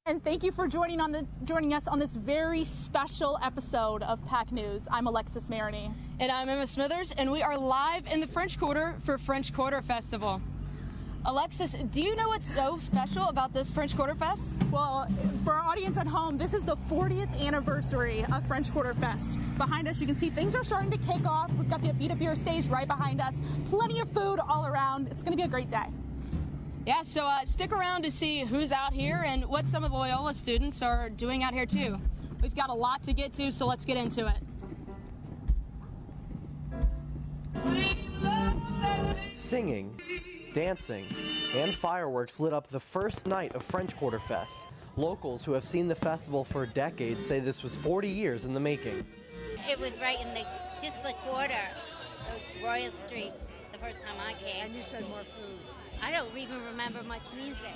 And thank you for joining us on this very special episode of PAC News. I'm Alexis Maroney. And I'm Emma Smithers, and we are live in the French Quarter for French Quarter Festival. Alexis, do you know what's so special about this French Quarter Fest? Well, for our audience at home, this is the 40th anniversary of French Quarter Fest. Behind us, you can see things are starting to kick off. We've got the Abita Beer stage right behind us. Plenty of food all around. It's going to be a great day. Yeah, so stick around to see who's out here and what some of the Loyola students are doing out here too. We've got a lot to get to, so let's get into it. Singing, dancing, and fireworks lit up the first night of French Quarter Fest. Locals who have seen the festival for decades say this was 40 years in the making. It was right in just the quarter of Royal Street the first time I came. And you said more food. I don't even remember much music.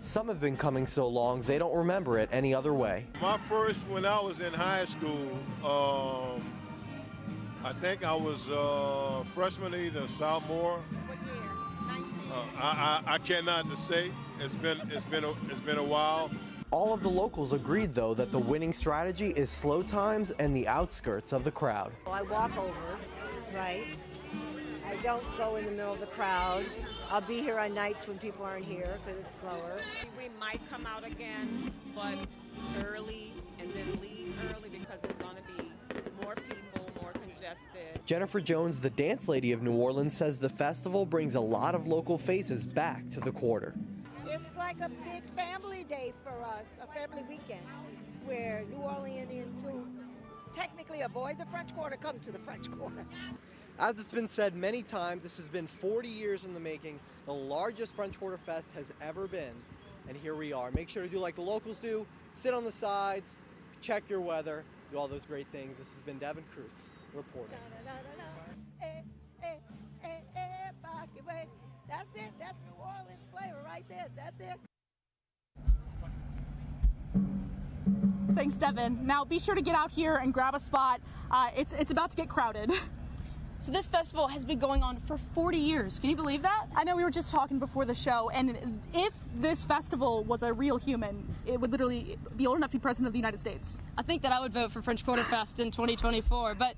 Some have been coming so long they don't remember it any other way. My first, when I was in high school, I think I was freshman, either sophomore. What year? 19? I cannot say. It's been a while. All of the locals agreed, though, that the winning strategy is slow times and the outskirts of the crowd. Well, I walk over, right? I don't go in the middle of the crowd. I'll be here on nights when people aren't here because it's slower. We might come out again, but early and then leave early because it's going to be more people, more congested. Jennifer Jones, the dance lady of New Orleans, says the festival brings a lot of local faces back to the quarter. It's like a big family day for us, a family weekend, where New Orleanians who technically avoid the French Quarter come to the French Quarter. As it's been said many times, this has been 40 years in the making, the largest French Quarter Fest has ever been, and here we are. Make sure to do like the locals do, sit on the sides, check your weather, do all those great things. This has been Devin Cruz reporting. That's it, that's New Orleans flavor right there, that's it. Thanks, Devin. Now be sure to get out here and grab a spot. It's about to get crowded. So this festival has been going on for 40 years. Can you believe that? I know we were just talking before the show, and if this festival was a real human, it would literally be old enough to be president of the United States. I think that I would vote for French Quarter Fest in 2024, but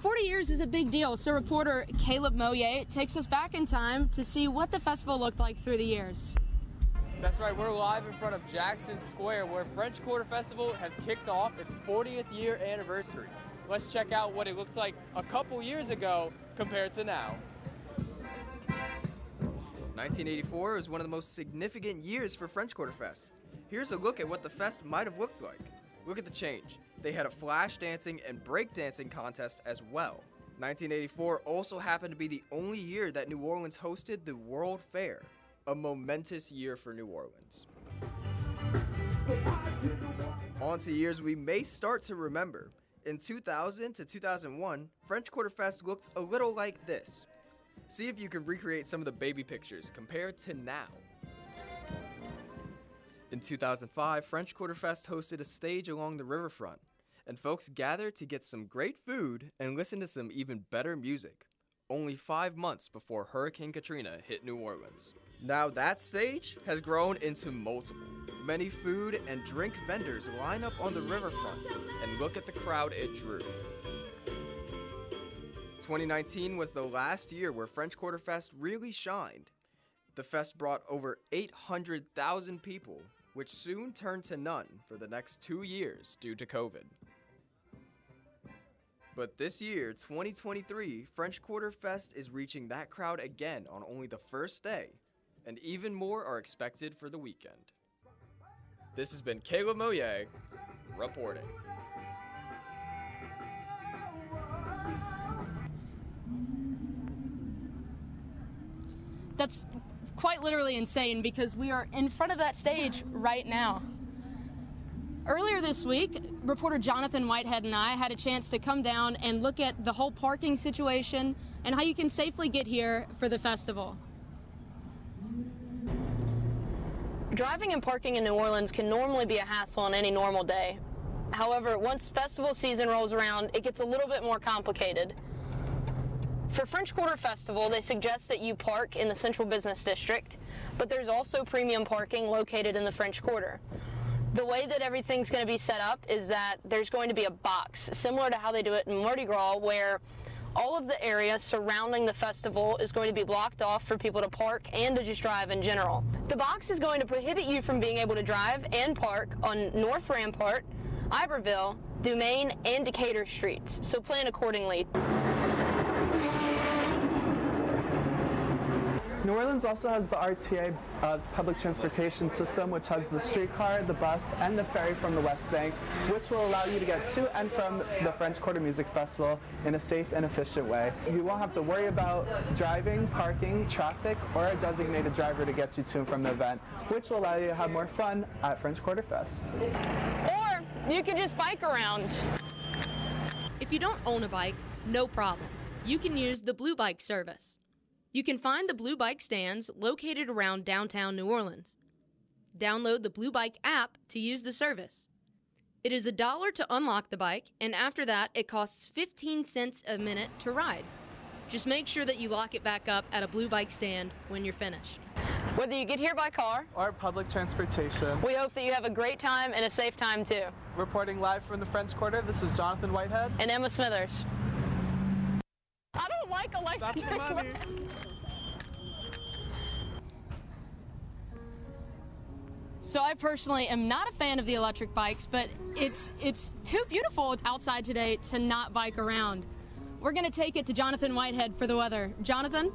40 years is a big deal. So reporter Caleb Moyer takes us back in time to see what the festival looked like through the years. That's right, we're live in front of Jackson Square, where French Quarter Festival has kicked off its 40th year anniversary. Let's check out what it looked like a couple years ago compared to now. 1984 was one of the most significant years for French Quarter Fest. Here's a look at what the fest might have looked like. Look at the change. They had a flash dancing and break dancing contest as well. 1984 also happened to be the only year that New Orleans hosted the World Fair, a momentous year for New Orleans. On to years we may start to remember. In 2000 to 2001, French Quarter Fest looked a little like this. See if you can recreate some of the baby pictures compared to now. In 2005, French Quarter Fest hosted a stage along the riverfront, and folks gathered to get some great food and listen to some even better music, only 5 months before Hurricane Katrina hit New Orleans. Now that stage has grown into multiple. Many food and drink vendors line up on the riverfront, and look at the crowd it drew. 2019 was the last year where French Quarter Fest really shined. The fest brought over 800,000 people, which soon turned to none for the next 2 years due to COVID. But this year, 2023, French Quarter Fest is reaching that crowd again on only the first day, and even more are expected for the weekend. This has been Caleb Moyer reporting. That's quite literally insane because we are in front of that stage right now. Earlier this week, reporter Jonathan Whitehead and I had a chance to come down and look at the whole parking situation and how you can safely get here for the festival. Driving and parking in New Orleans can normally be a hassle on any normal day. However, once festival season rolls around, it gets a little bit more complicated. For French Quarter Festival, they suggest that you park in the Central Business District, but there's also premium parking located in the French Quarter. The way that everything's going to be set up is that there's going to be a box, similar to how they do it in Mardi Gras, where all of the area surrounding the festival is going to be blocked off for people to park and to just drive in general. The box is going to prohibit you from being able to drive and park on North Rampart, Iberville, Dumaine, and Decatur streets, so plan accordingly. New Orleans also has the RTA public transportation system, which has the streetcar, the bus, and the ferry from the West Bank, which will allow you to get to and from the French Quarter Music Festival in a safe and efficient way. You won't have to worry about driving, parking, traffic, or a designated driver to get you to and from the event, which will allow you to have more fun at French Quarter Fest. Or you can just bike around. If you don't own a bike, no problem. You can use the Blue Bike service. You can find the Blue Bike stands located around downtown New Orleans. Download the Blue Bike app to use the service. It is $1 to unlock the bike, and after that, it costs 15 cents a minute to ride. Just make sure that you lock it back up at a Blue Bike stand when you're finished. Whether you get here by car or public transportation, we hope that you have a great time and a safe time too. Reporting live from the French Quarter, this is Jonathan Whitehead and Emma Smithers. I don't like electric. That's your money. So I personally am not a fan of the electric bikes, but it's too beautiful outside today to not bike around. We're going to take it to Jonathan Whitehead for the weather. Jonathan?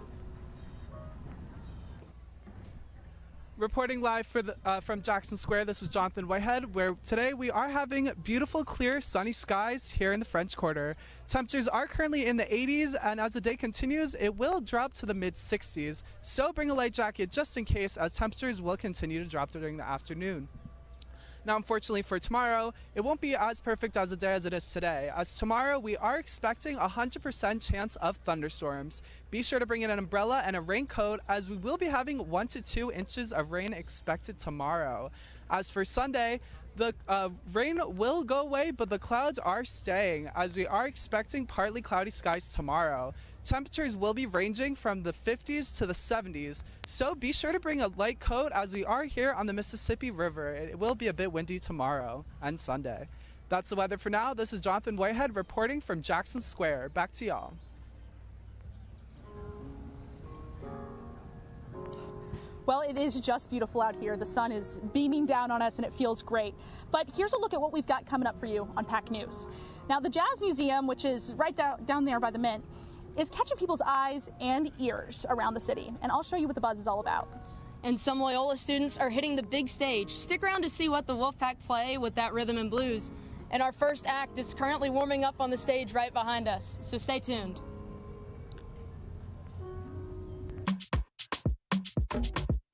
Reporting live from Jackson Square, this is Jonathan Whitehead, where today we are having beautiful, clear, sunny skies here in the French Quarter. Temperatures are currently in the 80s, and as the day continues, it will drop to the mid-60s. So bring a light jacket just in case, as temperatures will continue to drop during the afternoon. Now, unfortunately for tomorrow, it won't be as perfect as a day as it is today, as tomorrow we are expecting a 100% chance of thunderstorms. Be sure to bring in an umbrella and a raincoat, as we will be having 1 to 2 inches of rain expected tomorrow. As for Sunday, the rain will go away, but the clouds are staying, as we are expecting partly cloudy skies tomorrow. Temperatures will be ranging from the 50s to the 70s, so be sure to bring a light coat as we are here on the Mississippi River. It will be a bit windy tomorrow and Sunday. That's the weather for now. This is Jonathan Whitehead reporting from Jackson Square. Back to y'all. Well, it is just beautiful out here. The sun is beaming down on us and it feels great. But here's a look at what we've got coming up for you on PAC News. Now, the Jazz Museum, which is right down there by the Mint, is catching people's eyes and ears around the city. And I'll show you what the buzz is all about. And some Loyola students are hitting the big stage. Stick around to see what the Wolfpack play with that rhythm and blues. And our first act is currently warming up on the stage right behind us, so stay tuned.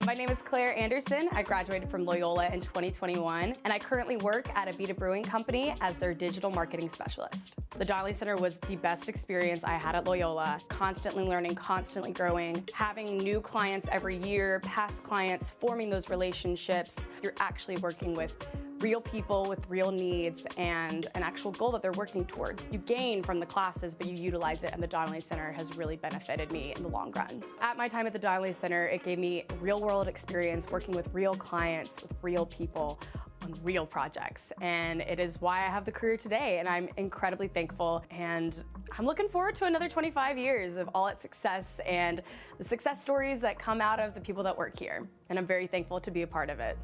My name is Claire Anderson. I graduated from Loyola in 2021, and I currently work at a Beta Brewing Company as their digital marketing specialist. The Donnelly Center was the best experience I had at Loyola, constantly learning, constantly growing, having new clients every year, past clients, forming those relationships. You're actually working with real people with real needs and an actual goal that they're working towards. You gain from the classes, but you utilize it, and the Donnelly Center has really benefited me in the long run. At my time at the Donnelly Center, it gave me real-world experience working with real clients, with real people, on real projects, and it is why I have the career today, and I'm incredibly thankful, and I'm looking forward to another 25 years of all its success and the success stories that come out of the people that work here, and I'm very thankful to be a part of it.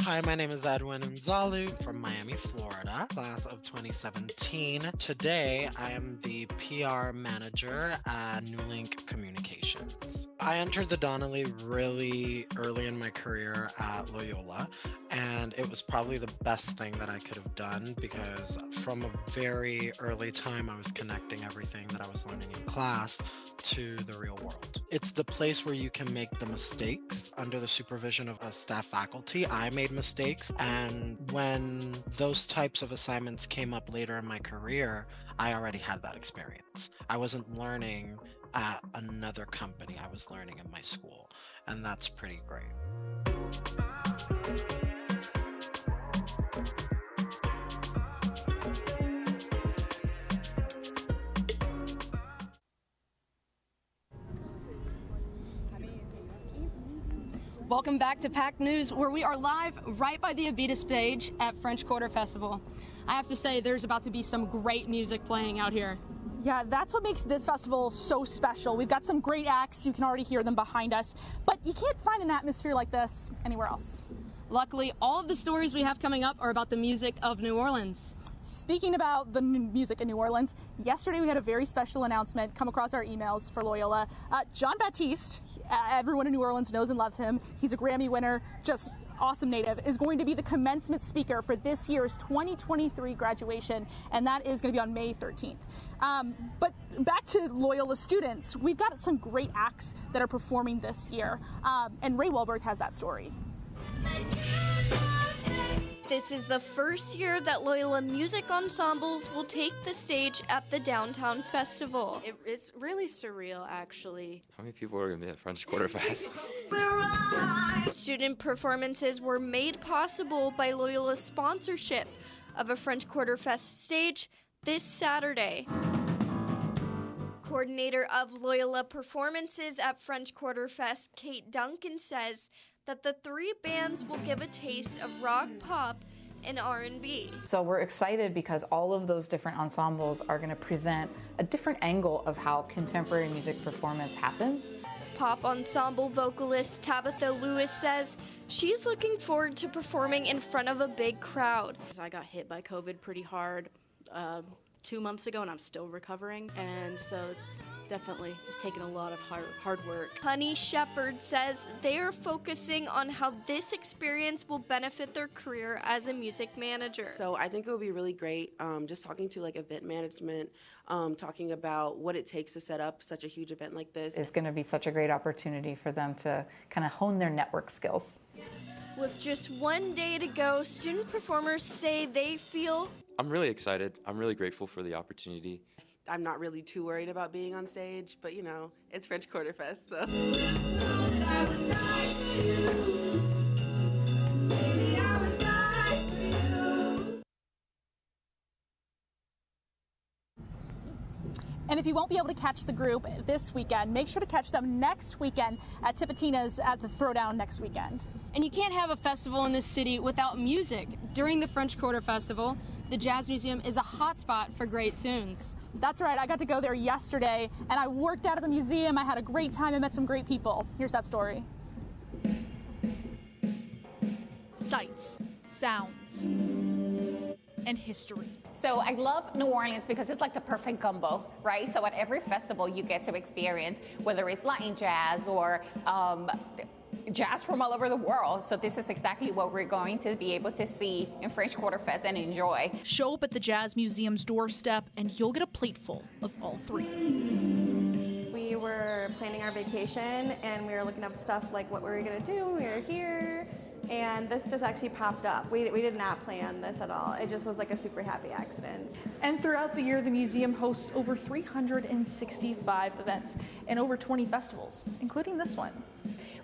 Hi, my name is Edwin Mzalu from Miami, Florida, class of 2017. Today, I am the PR manager at New Link Communications. I entered the Donnelly really early in my career at Loyola, and it was probably the best thing that I could have done because from a very early time I was connecting everything that I was learning in class to the real world. It's the place where you can make the mistakes under the supervision of a staff faculty. I made mistakes, and when those types of assignments came up later in my career, I already had that experience. I wasn't learning at another company, I was learning in my school, and that's pretty great. Welcome back to Packed News, where we are live right by the Abita stage at French Quarter Festival. I have to say, there's about to be some great music playing out here. Yeah, that's what makes this festival so special. We've got some great acts. You can already hear them behind us, but you can't find an atmosphere like this anywhere else. Luckily, all of the stories we have coming up are about the music of New Orleans. Speaking about the music in New Orleans, yesterday we had a very special announcement come across our emails for Loyola. John Baptiste, everyone in New Orleans knows and loves him. He's a Grammy winner, just awesome native, is going to be the commencement speaker for this year's 2023 graduation, and that is going to be on May 13th. But back to Loyola students, we've got some great acts that are performing this year, and Ray Wahlberg has that story. This is the first year that Loyola music ensembles will take the stage at the Downtown Festival. It's really surreal, actually. How many people are going to be at French Quarter Fest? Student performances were made possible by Loyola's sponsorship of a French Quarter Fest stage this Saturday. Coordinator of Loyola performances at French Quarter Fest, Kate Duncan, says that the three bands will give a taste of rock, pop, and R&B. So we're excited because all of those different ensembles are going to present a different angle of how contemporary music performance happens. Pop ensemble vocalist Tabitha Lewis says she's looking forward to performing in front of a big crowd. I got hit by COVID pretty hard 2 months ago, and I'm still recovering, and so it's taken a lot of hard work. Honey Shepard says they are focusing on how this experience will benefit their career as a music manager. So I think it would be really great just talking to like event management, talking about what it takes to set up such a huge event like this. It's going to be such a great opportunity for them to kind of hone their network skills. With just one day to go, student performers say they feel... I'm really excited. I'm really grateful for the opportunity. I'm not really too worried about being on stage, but you know, it's French Quarter Fest, so. And if you won't be able to catch the group this weekend, make sure to catch them next weekend at Tipitina's at the Throwdown next weekend. And you can't have a festival in this city without music. During the French Quarter Festival, the Jazz Museum is a hotspot for great tunes. That's right. I got to go there yesterday, and I worked out at the museum. I had a great time. I met some great people. Here's that story. Sights, sounds, and history. So I love New Orleans because it's like the perfect gumbo, right? So at every festival you get to experience, whether it's Latin jazz or jazz from all over the world. So this is exactly what we're going to be able to see in French Quarter Fest and enjoy. Show up at the Jazz Museum's doorstep and you'll get a plateful of all three. We were planning our vacation and we were looking up stuff like what were we going to do when we were here. And this just actually popped up. We did not plan this at all. It just was like a super happy accident. And throughout the year, the museum hosts over 365 events and over 20 festivals, including this one.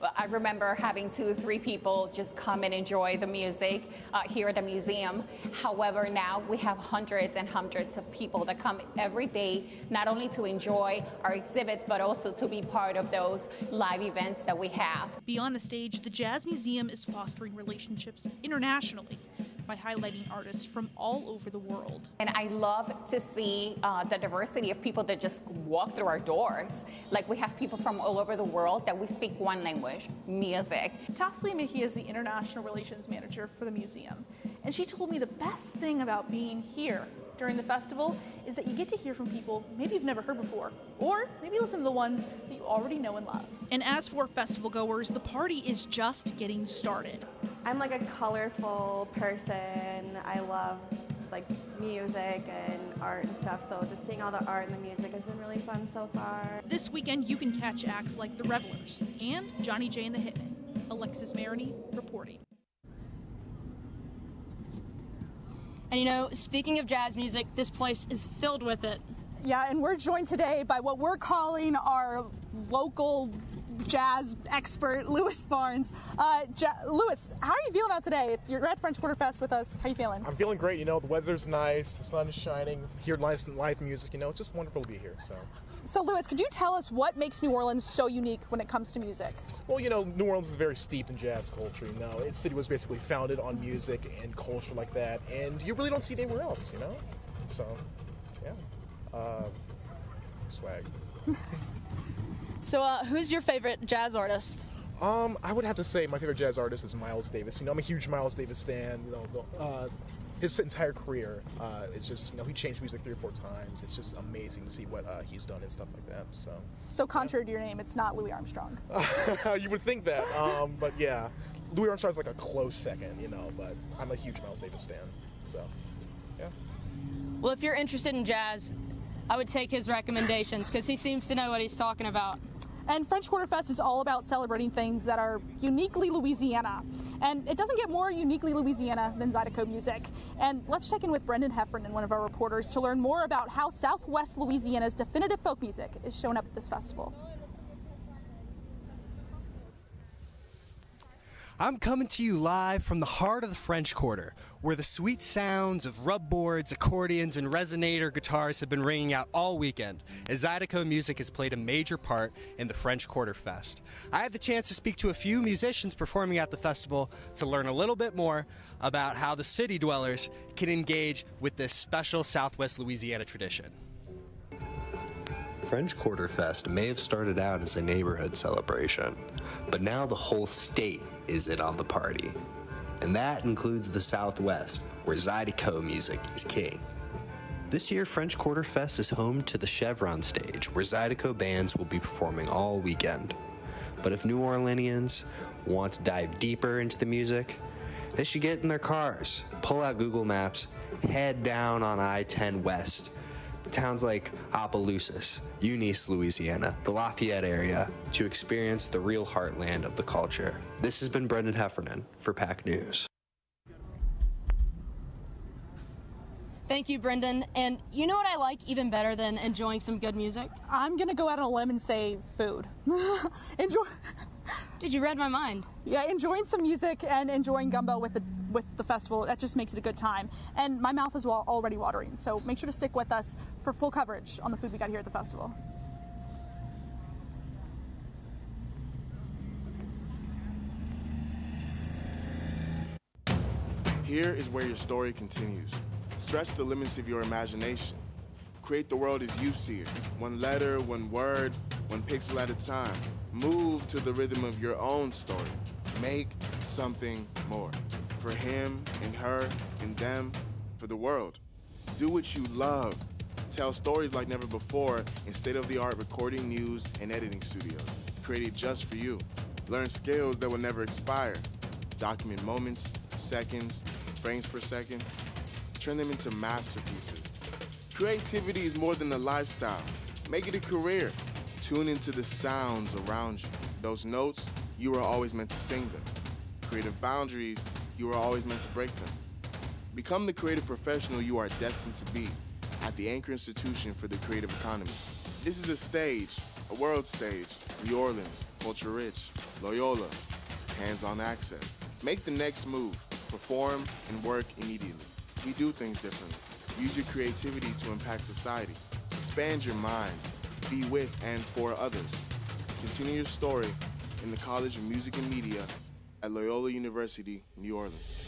Well, I remember having 2 or 3 people just come and enjoy the music here at the museum. However, now we have hundreds and hundreds of people that come every day, not only to enjoy our exhibits, but also to be part of those live events that we have. Beyond the stage, the Jazz Museum is fostering relationships internationally by highlighting artists from all over the world. And I love to see the diversity of people that just walk through our doors. Like we have people from all over the world that we speak one language, music. Taslia Mejia is the International Relations Manager for the museum. And she told me the best thing about being here during the festival is that you get to hear from people maybe you've never heard before, or maybe listen to the ones that you already know and love. And as for festival goers, the party is just getting started. I'm like a colorful person. I love like music and art and stuff, so just seeing all the art and the music has been really fun so far. This weekend you can catch acts like the Revelers and Johnny J and the Hitmen. Alexis Maroney reporting. And you know, speaking of jazz music, this place is filled with it. Yeah, and we're joined today by what we're calling our local jazz expert, Lewis Barnes. Lewis, how are you feeling out today? You're at French Quarter Fest with us. How are you feeling? I'm feeling great. You know, the weather's nice, the sun is shining, hear nice live music. You know, it's just wonderful to be here. So, Lewis, could you tell us what makes New Orleans so unique when it comes to music? Well, you know, New Orleans is very steeped in jazz culture. You know, its city was basically founded on music and culture like that, and you really don't see it anywhere else. You know, so yeah, swag. So, who's your favorite jazz artist? I would have to say my favorite jazz artist is Miles Davis. You know, I'm a huge Miles Davis fan. You know, his entire career, it's just, you know, he changed music 3 or 4 times. It's just amazing to see what he's done and stuff like that. So contrary to your name, it's not Louis Armstrong. You would think that, but yeah, Louis Armstrong's like a close second, you know. But I'm a huge Miles Davis fan, so yeah. Well, if you're interested in jazz, I would take his recommendations because he seems to know what he's talking about. And French Quarter Fest is all about celebrating things that are uniquely Louisiana. And it doesn't get more uniquely Louisiana than Zydeco music. And let's check in with Brendan Heffernan, one of our reporters, to learn more about how Southwest Louisiana's definitive folk music is showing up at this festival. I'm coming to you live from the heart of the French Quarter, where the sweet sounds of rub boards, accordions, and resonator guitars have been ringing out all weekend, as Zydeco music has played a major part in the French Quarter Fest. I had the chance to speak to a few musicians performing at the festival to learn a little bit more about how the city dwellers can engage with this special Southwest Louisiana tradition. French Quarter Fest may have started out as a neighborhood celebration, but now the whole state is in on the party. And that includes the Southwest, where Zydeco music is king. This year, French Quarter Fest is home to the Chevron stage, where Zydeco bands will be performing all weekend. But if New Orleanians want to dive deeper into the music, they should get in their cars, pull out Google Maps, head down on I-10 West, towns like Opelousas, Eunice, Louisiana, the Lafayette area, to experience the real heartland of the culture. This has been Brendan Heffernan for PAC News. Thank you, Brendan. And you know what I like even better than enjoying some good music? I'm going to go out on a limb and say food. Enjoy. Did you read my mind? Yeah, enjoying some music and enjoying gumbo with the festival, that just makes it a good time. And my mouth is already watering, so make sure to stick with us for full coverage on the food we got here at the festival. Here is where your story continues. Stretch the limits of your imagination. Create the world as you see it. One letter, one word, one pixel at a time. Move to the rhythm of your own story. Make something more. For him and her and them, for the world. Do what you love. Tell stories like never before in state-of-the-art recording, news, and editing studios. Created just for you. Learn skills that will never expire. Document moments, seconds, frames per second. Turn them into masterpieces. Creativity is more than a lifestyle. Make it a career. Tune into the sounds around you. Those notes, you were always meant to sing them. Creative boundaries, you were always meant to break them. Become the creative professional you are destined to be at the Anchor Institution for the Creative Economy. This is a stage, a world stage. New Orleans, culture rich. Loyola, hands-on access. Make the next move. Perform and work immediately. We do things differently. Use your creativity to impact society. Expand your mind. Be with and for others. Continue your story in the College of Music and Media at Loyola University, New Orleans.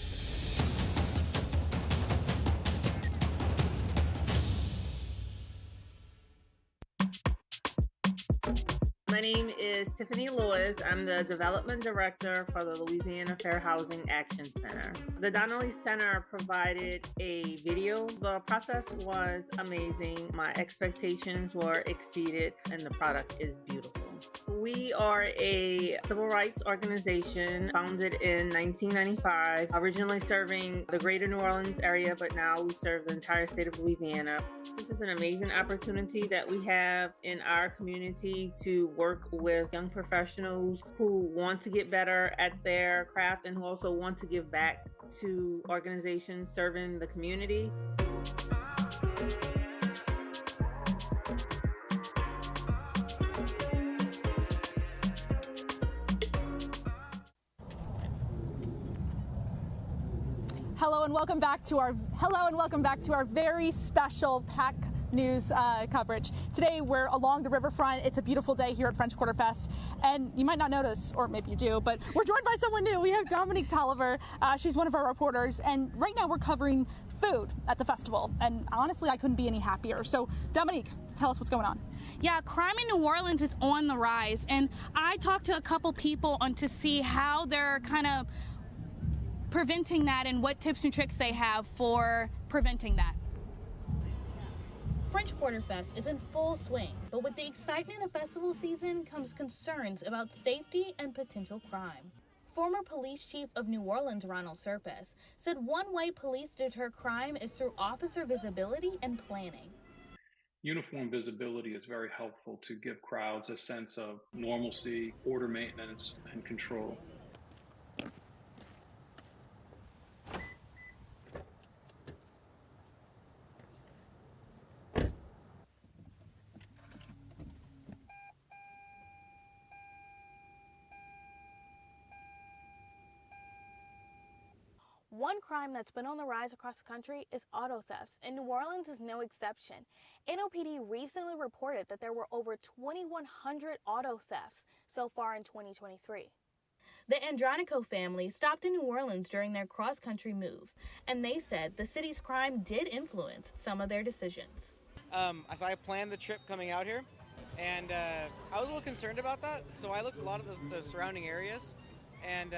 My My name is Tiffany Lewis. I'm the Development Director for the Louisiana Fair Housing Action Center. The Donnelly Center provided a video. The process was amazing. My expectations were exceeded, and the product is beautiful. We are a civil rights organization founded in 1995, originally serving the greater New Orleans area, but now we serve the entire state of Louisiana. This is an amazing opportunity that we have in our community to work with young professionals who want to get better at their craft and who also want to give back to organizations serving the community. Hello and welcome back to our very special PAC News coverage. Today we're along the riverfront. It's a beautiful day here at French Quarter Fest, and you might not notice, or maybe you do, but we're joined by someone new. We have Dominique Tolliver. She's one of our reporters, and right now we're covering food at the festival, and honestly I couldn't be any happier. So Dominique, tell us what's going on. Yeah, crime in New Orleans is on the rise, and I talked to a couple people to see how they're kind of preventing that and what tips and tricks they have for preventing that. French Quarter Fest is in full swing, but with the excitement of festival season comes concerns about safety and potential crime. Former police chief of New Orleans, Ronald Serpes, said one way police deter crime is through officer visibility and planning. Uniform visibility is very helpful to give crowds a sense of normalcy, order maintenance, and control. One crime that's been on the rise across the country is auto thefts, and New Orleans is no exception. NOPD recently reported that there were over 2,100 auto thefts so far in 2023. The Andronico family stopped in New Orleans during their cross-country move, and they said the city's crime did influence some of their decisions. So I planned the trip coming out here, and I was a little concerned about that, so I looked at a lot of the surrounding areas, and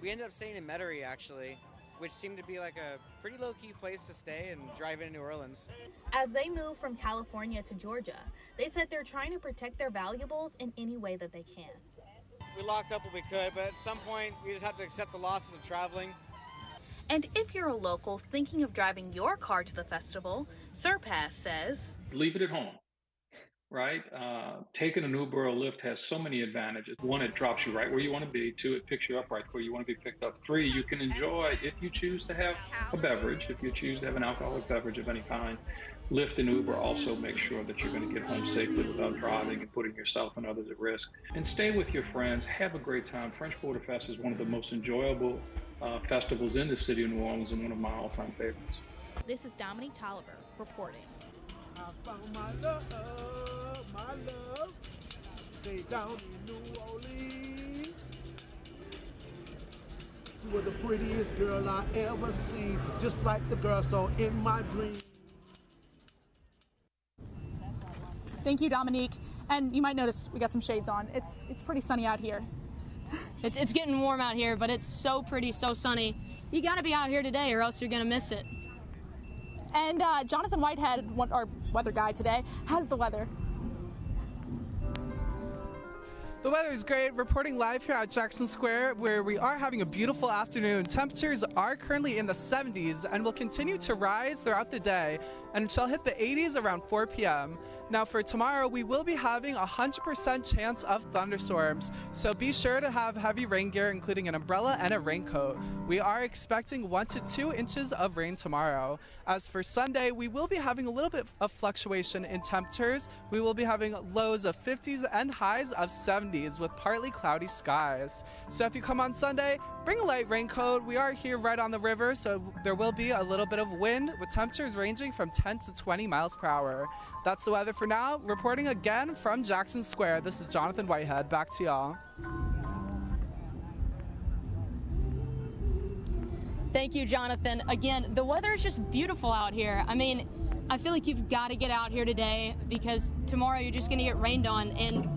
we ended up staying in Metairie, actually, which seemed to be like a pretty low-key place to stay and drive into New Orleans. As they move from California to Georgia, they said they're trying to protect their valuables in any way that they can. We locked up what we could, but at some point, we just have to accept the losses of traveling. And if you're a local thinking of driving your car to the festival, Serpes says, leave it at home, right? Taking an Uber or Lyft has so many advantages. One, it drops you right where you want to be. Two, it picks you up right where you want to be picked up. Three, you can enjoy, if you choose to have a beverage, if you choose to have an alcoholic beverage of any kind. Lyft and Uber also make sure that you're going to get home safely without driving and putting yourself and others at risk. And stay with your friends, have a great time. French Quarter Fest is one of the most enjoyable festivals in the city of New Orleans and one of my all-time favorites. This is Dominique Tolliver reporting. I found my love, stay down in New Orleans. You were the prettiest girl I ever seen, just like the girl saw in my dreams. Thank you, Dominique. And you might notice we got some shades on. It's pretty sunny out here. It's getting warm out here, but it's so pretty, so sunny. You got to be out here today or else you're going to miss it. And Jonathan Whitehead, our weather guy today, has the weather. The weather is great. Reporting live here at Jackson Square, where we are having a beautiful afternoon. Temperatures are currently in the 70s and will continue to rise throughout the day and shall hit the 80s around 4 p.m. Now for tomorrow, we will be having a 100% chance of thunderstorms, so be sure to have heavy rain gear, including an umbrella and a raincoat. We are expecting 1 to 2 inches of rain tomorrow. As for Sunday, we will be having a little bit of fluctuation in temperatures. We will be having lows of 50s and highs of 70s with partly cloudy skies. So if you come on Sunday, bring a light raincoat. We are here right on the river, so there will be a little bit of wind with temperatures ranging from 10 to 20 miles per hour. That's the weather for now. Reporting again from Jackson Square, this is Jonathan Whitehead. Back to y'all. Thank you, Jonathan. Again, the weather is just beautiful out here. I mean, I feel like you've got to get out here today because tomorrow you're just going to get rained on, and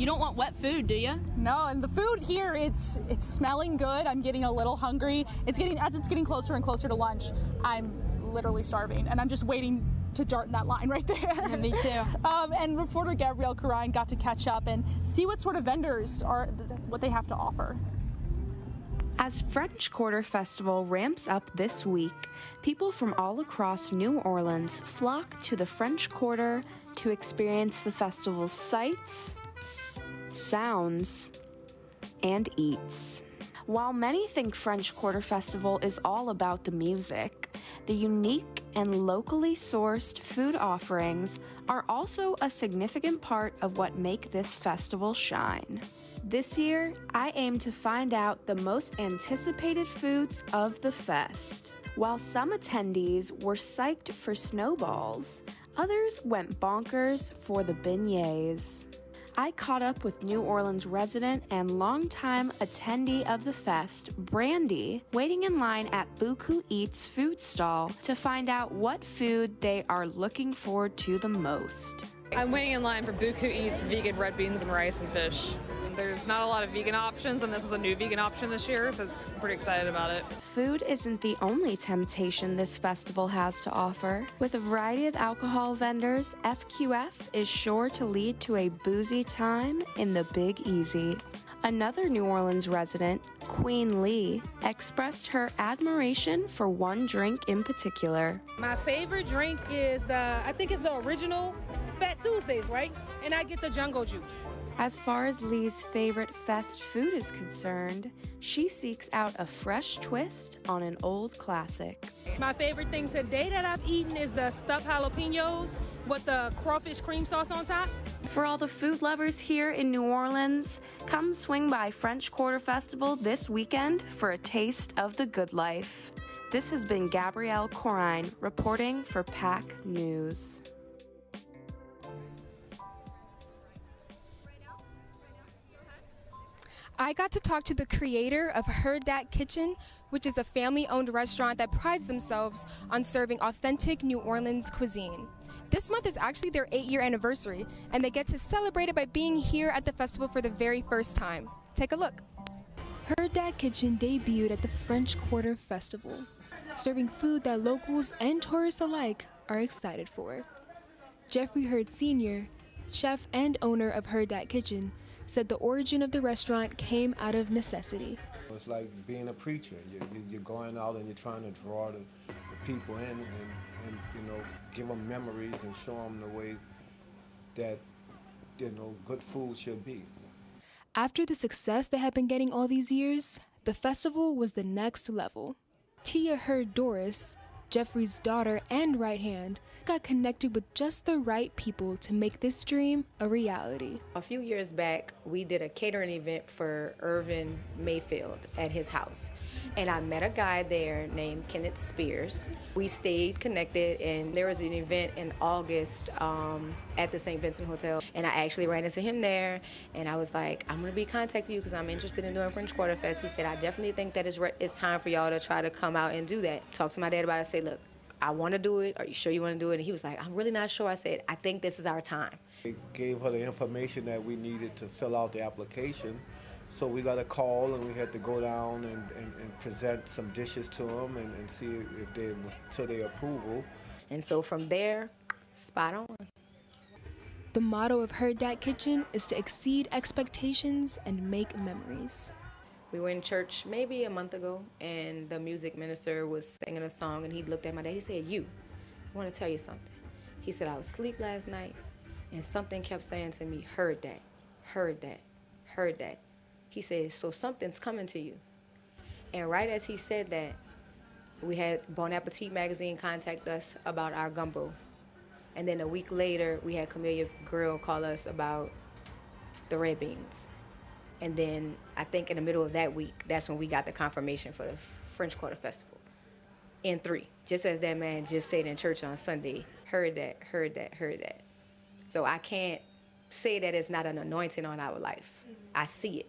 You don't want wet food, do you? No, and the food here, it's smelling good. I'm getting a little hungry. As it's getting closer and closer to lunch, I'm literally starving, and I'm just waiting to dart in that line right there. Yeah, me too. And reporter Gabrielle Carine got to catch up and see what sort of vendors what they have to offer. As French Quarter Festival ramps up this week, people from all across New Orleans flock to the French Quarter to experience the festival's sights, sounds, and eats. While many think French Quarter Festival is all about the music, the unique and locally sourced food offerings are also a significant part of what make this festival shine. This year, I aim to find out the most anticipated foods of the fest. While some attendees were psyched for snowballs, others went bonkers for the beignets. I caught up with New Orleans resident and longtime attendee of the fest, Brandy, waiting in line at Buku Eats food stall to find out what food they are looking forward to the most. I'm waiting in line for Buku Eats vegan red beans and rice and fish. There's not a lot of vegan options, and this is a new vegan option this year, so it's pretty excited about it. Food isn't the only temptation this festival has to offer. With a variety of alcohol vendors, FQF is sure to lead to a boozy time in the Big Easy. Another New Orleans resident, Queen Lee, expressed her admiration for one drink in particular. My favorite drink is I think it's the original Fat Tuesdays, right? And I get the jungle juice. As far as Lee's favorite fest food is concerned, she seeks out a fresh twist on an old classic. My favorite thing today that I've eaten is the stuffed jalapenos with the crawfish cream sauce on top. For all the food lovers here in New Orleans, come swing by French Quarter Festival this weekend for a taste of the good life. This has been Gabrielle Corine reporting for PAC News. I got to talk to the creator of Heard That Kitchen, which is a family-owned restaurant that prides themselves on serving authentic New Orleans cuisine. This month is actually their 8-year anniversary, and they get to celebrate it by being here at the festival for the very first time. Take a look. Heard That Kitchen debuted at the French Quarter Festival, serving food that locals and tourists alike are excited for. Jeffrey Hurd Sr., chef and owner of Heard That Kitchen, said the origin of the restaurant came out of necessity. It's like being a preacher. You're going out and you're trying to draw the people in and give them memories and show them the way that good food should be. After the success they had been getting all these years, the festival was the next level. Tia Hurd Doris, Jeffrey's daughter and right hand, got connected with just the right people to make this dream a reality. A few years back, we did a catering event for Irvin Mayfield at his house. And I met a guy there named Kenneth Spears. We stayed connected, and there was an event in August at the St. Vincent Hotel. And I actually ran into him there, and I was like, I'm gonna be contacting you because I'm interested in doing French Quarter Fest. He said, I definitely think that it's time for y'all to try to come out and do that. Talked to my dad about it, I said, look, I want to do it. Are you sure you want to do it? And he was like, I'm really not sure. I said, I think this is our time. They gave her the information that we needed to fill out the application. So we got a call and we had to go down and present some dishes to them and see if they were to their approval. And so from there, spot on. The motto of Heard That Kitchen is to exceed expectations and make memories. We were in church maybe a month ago, and the music minister was singing a song, and he looked at my dad. He said, I want to tell you something. He said, I was asleep last night, and something kept saying to me, heard that, heard that, heard that. He said, so something's coming to you. And right as he said that, we had Bon Appetit magazine contact us about our gumbo. And then a week later, we had Camellia Grill call us about the red beans. And then I think in the middle of that week, that's when we got the confirmation for the French Quarter Festival. In 3, just as that man just said in church on Sunday, heard that, heard that, heard that. So I can't say that it's not an anointing on our life. I see it.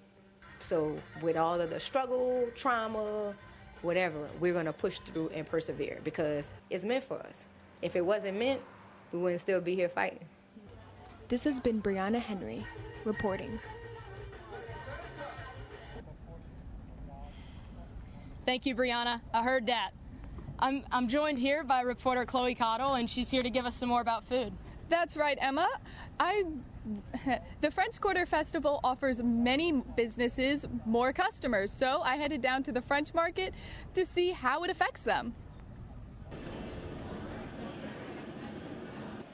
So with all of the struggle, trauma, whatever, we're gonna push through and persevere because it's meant for us. If it wasn't meant, we wouldn't still be here fighting. This has been Brianna Henry reporting. Thank you, Brianna. I heard that. I'm joined here by reporter Chloe Cottle, and she's here to give us some more about food. That's right, Emma. The French Quarter Festival offers many businesses more customers, so I headed down to the French market to see how it affects them.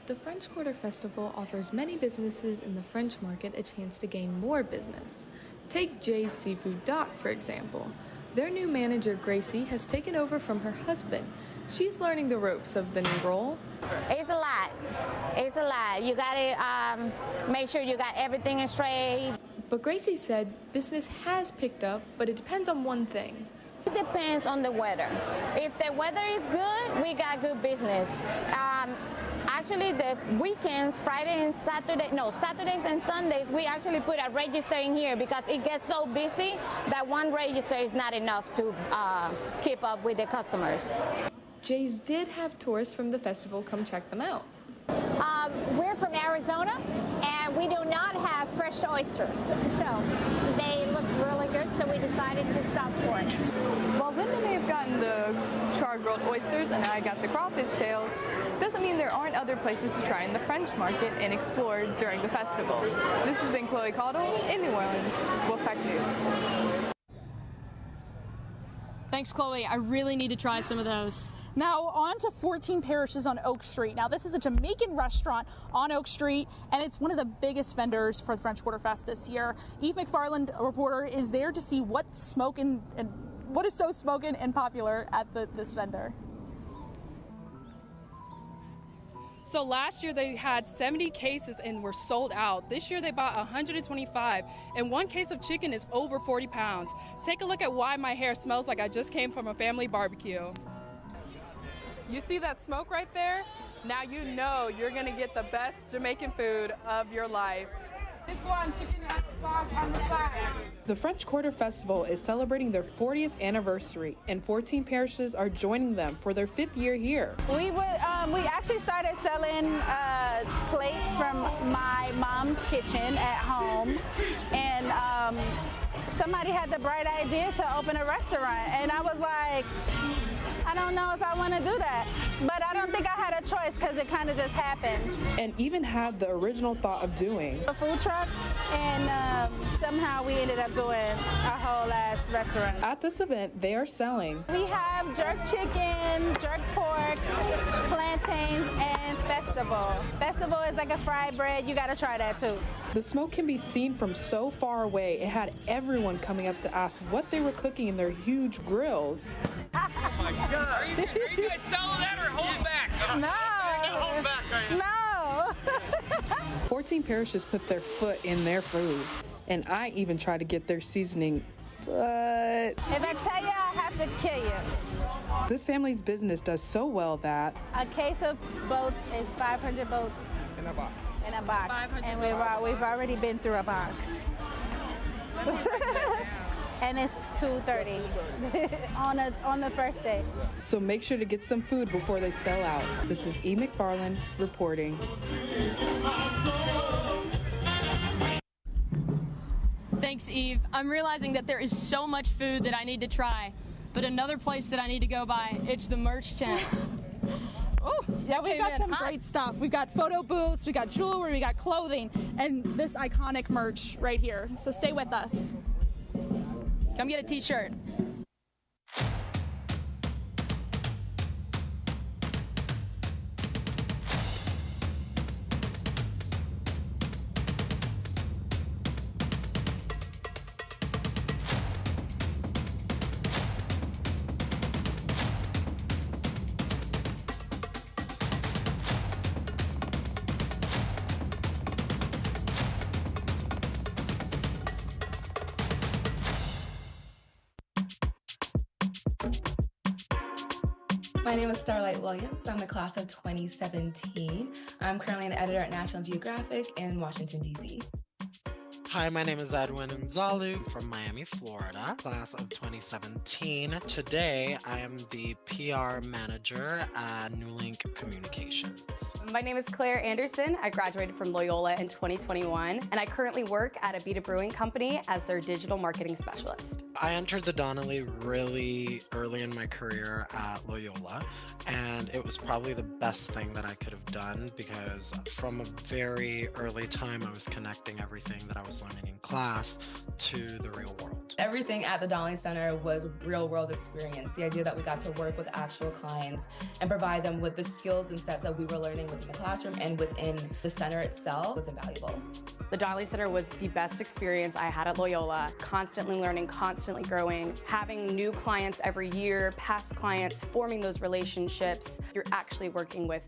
The French Quarter Festival offers many businesses in the French market a chance to gain more business. Take Jay's Seafood Dock, for example. Their new manager, Gracie, has taken over from her husband. She's learning the ropes of the new role. It's a lot. It's a lot. You gotta make sure you got everything straight. But Gracie said business has picked up, but it depends on one thing. It depends on the weather. If the weather is good, we got good business. Actually, the weekends, Saturdays and Sundays, we actually put a register in here because it gets so busy that one register is not enough to keep up with the customers. Jay's did have tourists from the festival come check them out. We're from Arizona, and we do not have fresh oysters. So they looked really good, so we decided to stop for it. While Linda may have gotten the char-grilled oysters and I got the crawfish tails, doesn't mean there aren't other places to try in the French market and explore during the festival. This has been Chloe Cottle in New Orleans, Wolfpack News. Thanks, Chloe. I really need to try some of those. Now on to 14 Parishes on Oak Street. Now this is a Jamaican restaurant on Oak Street, and it's one of the biggest vendors for the French Quarter Fest this year. Eve McFarland, a reporter, is there to see what's smoking and what is so smoking and popular at this vendor. So last year they had 70 cases and were sold out. This year they bought 125, and one case of chicken is over 40 pounds. Take a look at why my hair smells like I just came from a family barbecue. You see that smoke right there? Now you know you're gonna get the best Jamaican food of your life. This one, chicken sauce on the side. The French Quarter Festival is celebrating their 40th anniversary, and 14 parishes are joining them for their 5th year here. We actually started selling plates from my mom's kitchen at home, and somebody had the bright idea to open a restaurant, and I was like, I don't know if I want to do that, but I don't think I had a choice because it kind of just happened. And even had the original thought of doing a food truck, and somehow we ended up doing a whole ass restaurant. At this event, they are selling. We have jerk chicken, jerk pork, plantains, and festival. Festival is like a fried bread. You got to try that too. The smoke can be seen from so far away. It had everyone coming up to ask what they were cooking in their huge grills. Oh my God. Are you guys selling that or hold back? No. Hold back right now. No. 14 parishes put their foot in their food, and I even tried to get their seasoning, but if I tell you, I have to kill you. This family's business does so well that a case of boats is 500 boats in a box. In a box, and we've already been through a box. And it's 2:30 on the first day. So make sure to get some food before they sell out. This is E. McFarland reporting. Thanks, Eve. I'm realizing that there is so much food that I need to try, but another place that I need to go by, it's the merch tent. Oh, yeah, we've got some great stuff. We've got photo booths, we got jewelry, we got clothing, and this iconic merch right here. So stay with us. Come get a t-shirt. My name is Starlight Williams. I'm the class of 2017. I'm currently an editor at National Geographic in Washington, D.C. Hi, my name is Edwin Mzalu from Miami, Florida, class of 2017. Today, I am the PR manager at New Link Communications. My name is Claire Anderson. I graduated from Loyola in 2021, and I currently work at a Beta Brewing company as their digital marketing specialist. I entered the Donnelly really early in my career at Loyola, and it was probably the best thing that I could have done because from a very early time, I was connecting everything that I was learning in class to the real world. Everything at the Donnelly Center was real world experience. The idea that we got to work with actual clients and provide them with the skills and sets that we were learning within the classroom and within the center itself was invaluable. The Donnelly Center was the best experience I had at Loyola, constantly learning, constantly growing, having new clients every year, past clients, forming those relationships. You're actually working with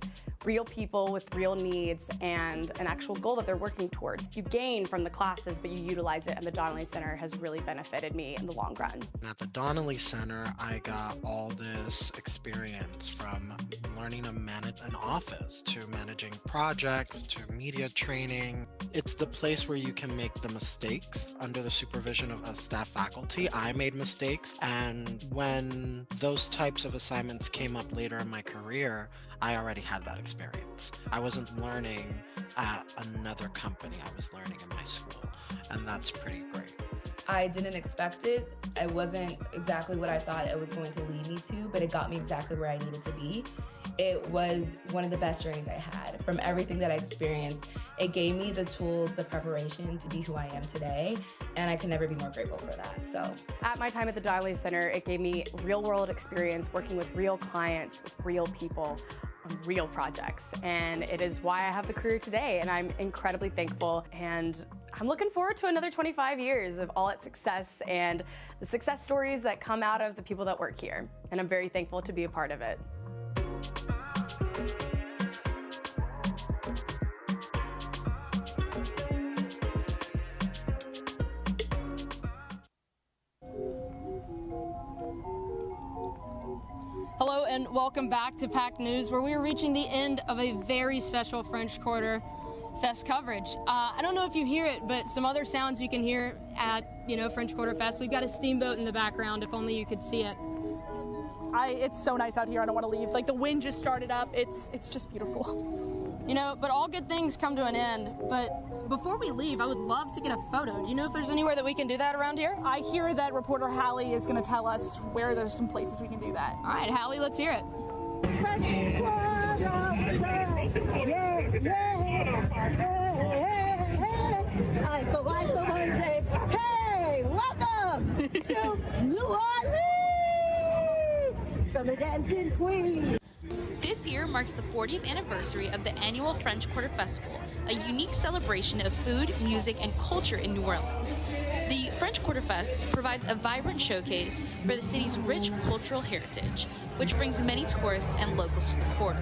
real people with real needs and an actual goal that they're working towards. You gain from the classes, but you utilize it, and the Donnelly Center has really benefited me in the long run. At the Donnelly Center, I got all this experience from learning to manage an office, to managing projects, to media training. It's the place where you can make the mistakes under the supervision of a staff faculty. I made mistakes, and when those types of assignments came up later in my career, I already had that experience. I wasn't learning at another company, I was learning in my school, and that's pretty great. I didn't expect it. It wasn't exactly what I thought it was going to lead me to, but it got me exactly where I needed to be. It was one of the best journeys I had. From everything that I experienced, it gave me the tools, the preparation to be who I am today, and I can never be more grateful for that. So, at my time at the Donnelly Center, it gave me real-world experience working with real clients, with real people, on real projects, and it is why I have the career today, and I'm incredibly thankful, and I'm looking forward to another 25 years of all its success and the success stories that come out of the people that work here, and I'm very thankful to be a part of it. Hello and welcome back to Pack News, where we are reaching the end of a very special French Quarter Fest coverage. I don't know if you hear it, but some other sounds you can hear at, French Quarter Fest. We've got a steamboat in the background, if only you could see it. It's so nice out here. I don't want to leave. Like, the wind just started up. It's just beautiful. But all good things come to an end. But before we leave, I would love to get a photo. Do you know if there's anywhere that we can do that around here? I hear that reporter Hallie is going to tell us where there's some places we can do that. All right, Hallie, let's hear it. Hey, welcome to New Orleans from the Dancing Queen. This year marks the 40th anniversary of the annual French Quarter Festival, a unique celebration of food, music, and culture in New Orleans. The French Quarter Fest provides a vibrant showcase for the city's rich cultural heritage, which brings many tourists and locals to the quarter.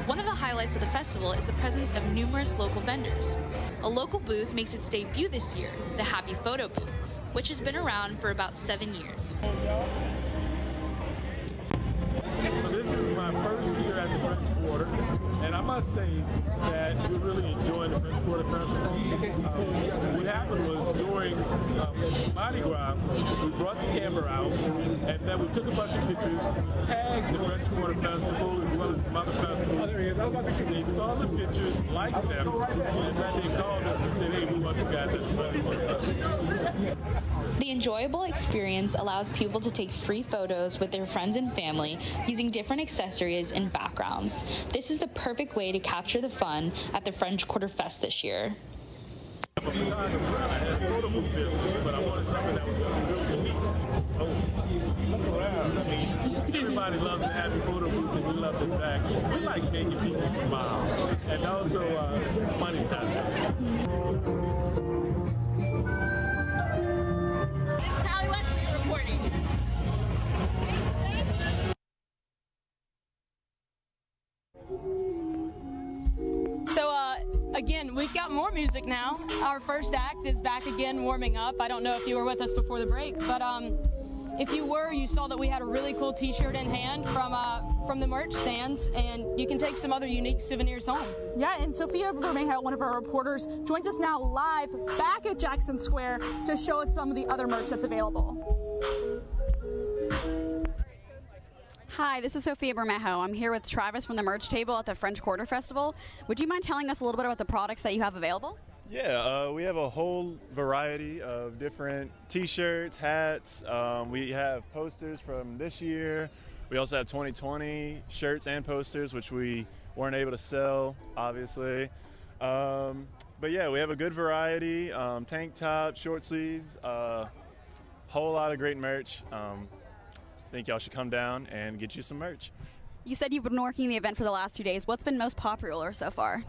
One of the highlights of the festival is the presence of numerous local vendors. A local booth makes its debut this year, the Happy Photo Booth, which has been around for about 7 years. So this is my first year at the French Quarter, and I must say that we're really enjoying the French Quarter Festival. What happened was during Mardi Gras, we brought the camera out, and then we took a bunch of pictures, tagged the French Quarter Festival as well as some other festivals. They saw the pictures, liked them, and then they called us and said, hey, we want you guys at the French Quarter Festival. The enjoyable experience allows people to take free photos with their friends and family using different accessories and backgrounds. This is the perfect way to capture the fun at the French Quarter Fest this year. I had photo booth business, but I wanted something that was real unique. Look around. I mean, everybody loves a happy photo booth, and we love it back. We like making people smile, and also money's not bad. Sally Wesley reporting. So, again, we've got more music now. Our first act is back again warming up. I don't know if you were with us before the break, but If you were, you saw that we had a really cool t-shirt in hand from the merch stands, and you can take some other unique souvenirs home. Yeah, and Sophia Bermejo, one of our reporters, joins us now live back at Jackson Square to show us some of the other merch that's available. Hi, this is Sophia Bermejo. I'm here with Travis from the merch table at the French Quarter Festival. Would you mind telling us a little bit about the products that you have available? Yeah, we have a whole variety of different t-shirts, hats. We have posters from this year. We also have 2020 shirts and posters, which we weren't able to sell, obviously. But yeah, we have a good variety, tank tops, short sleeves, whole lot of great merch. I think y'all should come down and get you some merch. You said you've been working the event for the last 2 days. What's been most popular so far?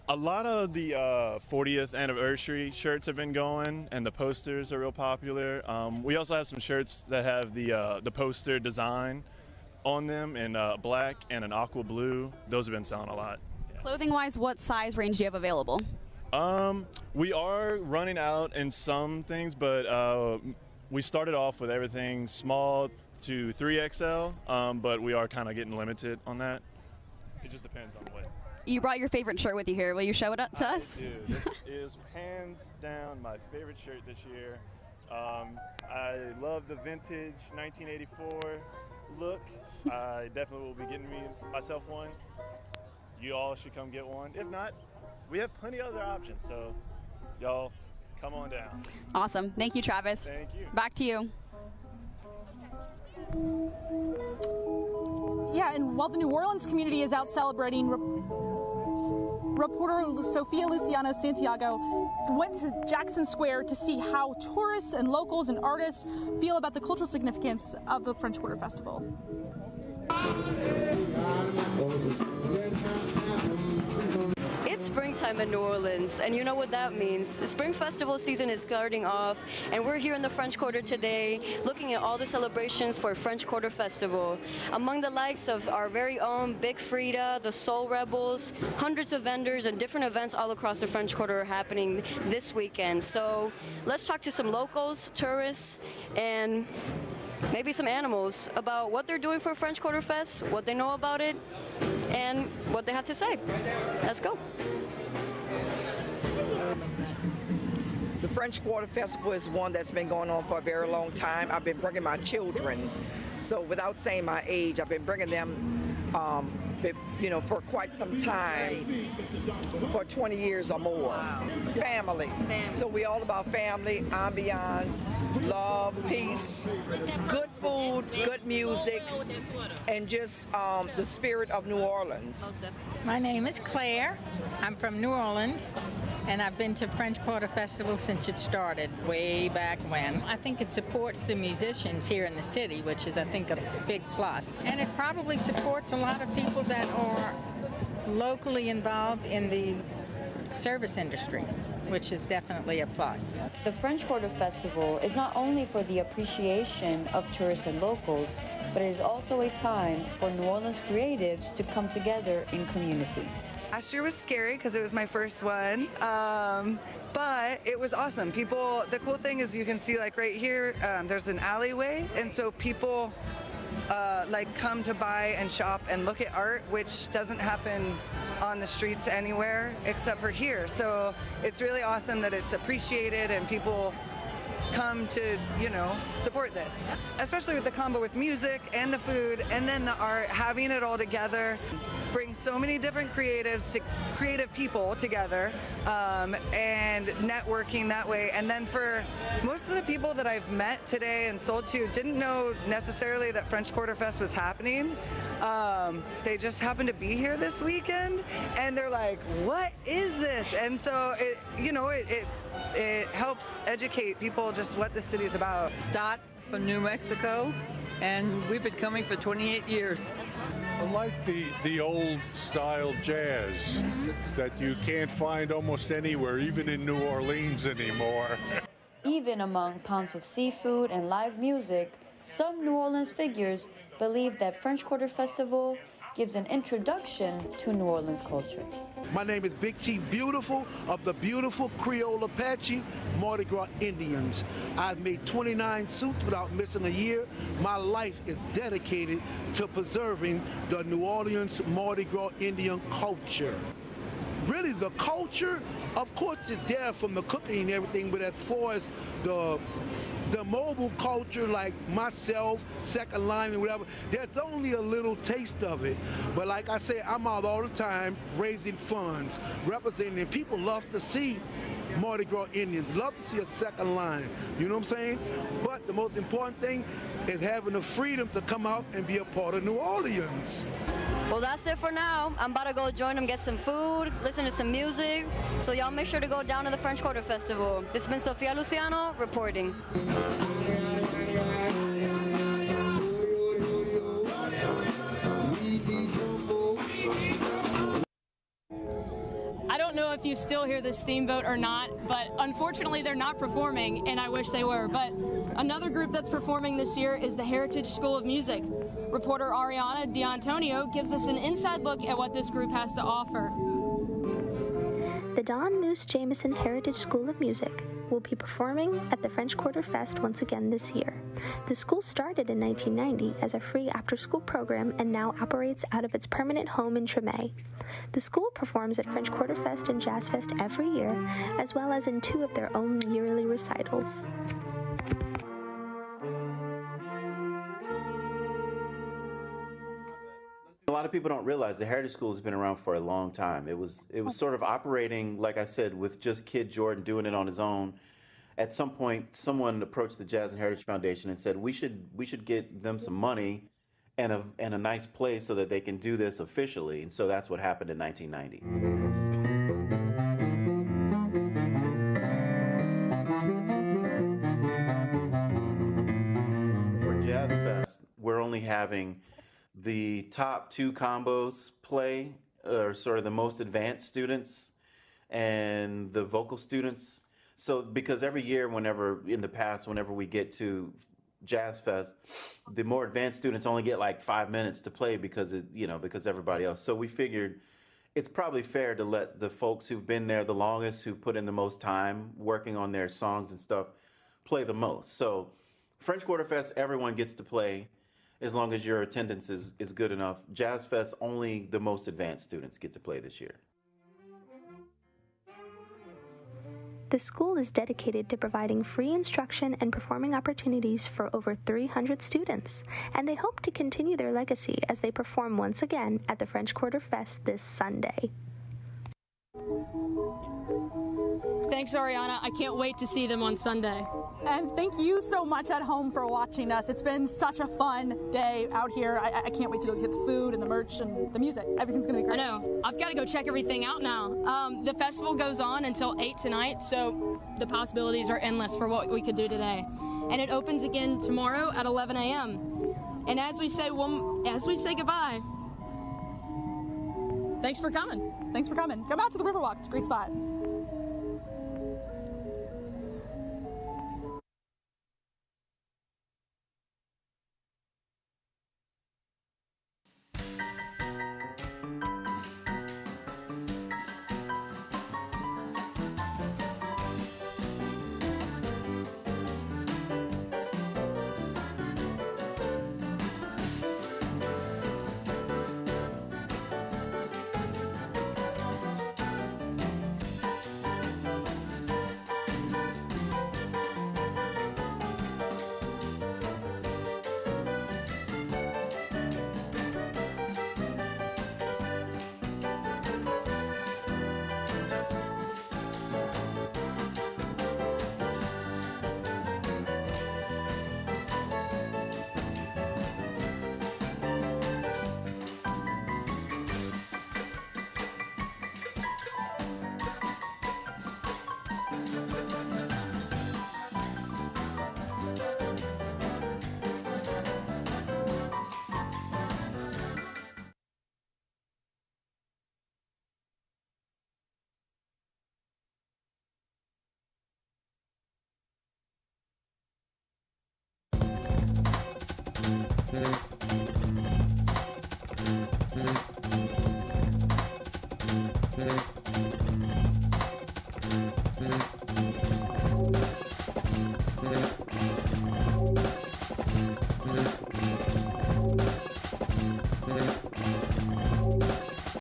A lot of the 40th anniversary shirts have been going, and the posters are real popular. We also have some shirts that have the poster design on them in black and an aqua blue. Those have been selling a lot. Yeah. Clothing-wise, what size range do you have available? We are running out in some things, but we started off with everything small to 3XL, but we are kind of getting limited on that. It just depends on what. You brought your favorite shirt with you here. Will you show it up to us? I do. This is hands down my favorite shirt this year. I love the vintage 1984 look. I definitely will be getting myself one. You all should come get one. If not, we have plenty of other options, so y'all come on down. Awesome. Thank you, Travis. Thank you. Back to you. Yeah, and while the New Orleans community is out celebrating, reporter Sofia Luciano Santiago went to Jackson Square to see how tourists and locals and artists feel about the cultural significance of the French Quarter Festival. It's springtime in New Orleans, and you know what that means. The spring festival season is starting off, and we're here in the French Quarter today looking at all the celebrations for French Quarter Festival. Among the likes of our very own Big Frida, the Soul Rebels, hundreds of vendors and different events all across the French Quarter are happening this weekend. So let's talk to some locals, tourists, and maybe some animals about what they're doing for French Quarter Fest, what they know about it, and what they have to say. Let's go. The French Quarter Festival is one that's been going on for a very long time. I've been bringing my children, so without saying my age, I've been bringing them for quite some time, for 20 years or more. Family. So we all about family, ambiance, love, peace, good food, good music, and just the spirit of New Orleans. My name is Claire. I'm from New Orleans, and I've been to French Quarter Festival since it started way back when. I think it supports the musicians here in the city, which is, I think, a big plus. And it probably supports a lot of people that are locally involved in the service industry, which is definitely a plus. The French Quarter Festival is not only for the appreciation of tourists and locals, but it is also a time for New Orleans creatives to come together in community. Last year was scary because it was my first one, but it was awesome. People, the cool thing is you can see like right here, there's an alleyway, and so people come to buy and shop and look at art, which doesn't happen on the streets anywhere except for here. So it's really awesome that it's appreciated and people come to, support this. Especially with the combo with music and the food and then the art, having it all together brings so many different creative people together and networking that way. And then for most of the people that I've met today and sold to didn't know necessarily that French Quarter Fest was happening. They just happened to be here this weekend and they're like, what is this? And so it helps educate people just what the city's about. Dot from New Mexico, and we've been coming for 28 years. I like the old style jazz that you can't find almost anywhere, even in New Orleans anymore. Even among pounds of seafood and live music, some New Orleans figures believe that French Quarter Festival gives an introduction to New Orleans culture. My name is Big Chief Beautiful of the beautiful Creole Apache Mardi Gras Indians. I've made 29 suits without missing a year. My life is dedicated to preserving the New Orleans Mardi Gras Indian culture. Really, the culture, of course, it's there from the cooking and everything, but as far as the mobile culture, like myself, second line and whatever, there's only a little taste of it. But like I say, I'm out all the time raising funds, representing, and people love to see Mardi Gras Indians, love to see a second line, you know what I'm saying? But the most important thing is having the freedom to come out and be a part of New Orleans. Well, that's it for now. I'm about to go join them, get some food, listen to some music. So y'all make sure to go down to the French Quarter Festival. This has been Sofia Luciano reporting. I don't know if you still hear the steamboat or not, but unfortunately they're not performing, and I wish they were. But another group that's performing this year is the Heritage School of Music. Reporter Ariana D'Antonio gives us an inside look at what this group has to offer. The Don Moose Jameson Heritage School of Music will be performing at the French Quarter Fest once again this year. The school started in 1990 as a free after-school program and now operates out of its permanent home in Tremé. The school performs at French Quarter Fest and Jazz Fest every year, as well as in 2 of their own yearly recitals. A lot of people don't realize the Heritage School has been around for a long time. It was sort of operating, like I said, with just Kid Jordan doing it on his own. At some point, someone approached the Jazz and Heritage Foundation and said, we should get them some money and a nice place so that they can do this officially. And so that's what happened in 1990. For Jazz Fest, we're only having the top 2 combos play, are sort of the most advanced students and the vocal students. So because every year, whenever we get to Jazz Fest, the more advanced students only get like 5 minutes to play because everybody else. So we figured it's probably fair to let the folks who've been there the longest, who've put in the most time working on their songs and stuff, play the most. So French Quarter Fest, everyone gets to play, as long as your attendance is good enough. Jazz Fest, only the most advanced students get to play this year. The school is dedicated to providing free instruction and performing opportunities for over 300 students, and they hope to continue their legacy as they perform once again at the French Quarter Fest this Sunday. Thanks, Ariana. I can't wait to see them on Sunday. And thank you so much at home for watching us. It's been such a fun day out here. I can't wait to go get the food and the merch and the music. Everything's going to be great. I know. I've got to go check everything out now. The festival goes on until 8 tonight, so the possibilities are endless for what we could do today. And it opens again tomorrow at 11 a.m. And as we say goodbye, thanks for coming. Thanks for coming. Come out to the Riverwalk. It's a great spot.